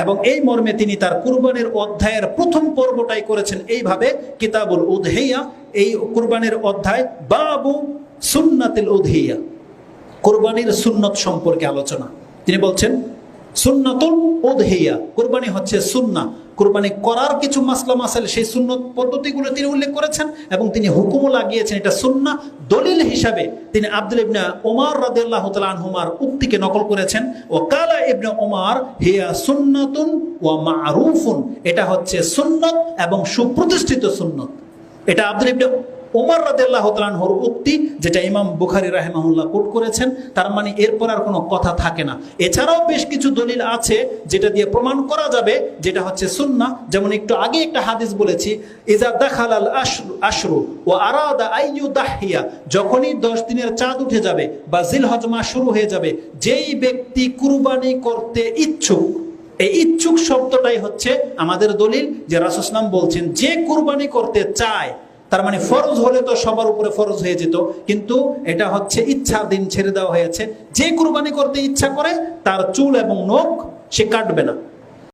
এবং এই মর্মে তিনি তার কুরবানির অধ্যায়ের প্রথম পর্বটাই করেছেন এইভাবে, কিতাবুল উদহিয়া, এই কুরবানির অধ্যায় বাবু সুন্নাতিল উদহিয়া, কুরবানির সুন্নত সম্পর্কে আলোচনা। তিনি বলছেন সুন্নাতুল উদহিয়া, কুরবানি হচ্ছে সুন্নাহ, কুরবানি করার কিছু মাসলা মাসাইল সেই সুন্নত পদ্ধতিগুলো তিনি উল্লেখ করেছেন এবং তিনি হুকুমও লাগিয়েছেন এটা সুন্নাহ। দলিল হিসাবে তিনি আব্দুল ইবনে ওমর রাদিয়াল্লাহু তাআলা আনহুমার উক্তিকে নকল করেছেন, ও কালা ইবনে ওমর হিয়া সুন্নাতুন ওয়া মা'রুফুন, এটা হচ্ছে সুন্নত এবং সুপ্রতিষ্ঠিত সুন্নত। এটা আব্দুল ইবনে ওমর রাদিয়াল্লাহু তাআলা আনহুর উক্তি, যেটা ইমাম বুখারী রাহিমাহুল্লাহ কোট করেছেন। তার মানে এরপর আর কোনো কথা থাকে না। এছাড়াও বেশ কিছু দলিল আছে যেটা দিয়ে প্রমাণ করা যাবে যেটা হচ্ছে সুন্নাহ। যেমন একটু আগে একটা হাদিস বলেছি, ইজা দাখালাল আশরু ওয়া আরাদা আইয়ুদাহিয়া, যখনই 10 দিনের চাঁদ উঠে যাবে বা জিলহজ মাস শুরু হয়ে যাবে, যেই ব্যক্তি কুরবানি করতে ইচ্ছুক, এই ইচ্ছুক শব্দটাই হচ্ছে আমাদের দলিল যে রাসূল সাল্লাল্লাহু আলাইহি ওয়াসাল্লাম বলছেন যে কুরবানি করতে চায়, তার মানে ফরজ হলে তো সবার উপরে ফরজ হয়ে যেত, কিন্তু এটা হচ্ছে ইচ্ছার দিন ছেড়ে দেওয়া হয়েছে। যে কুরবানি করতে ইচ্ছা করে তার চুল এবং নখ সে কাটবে না।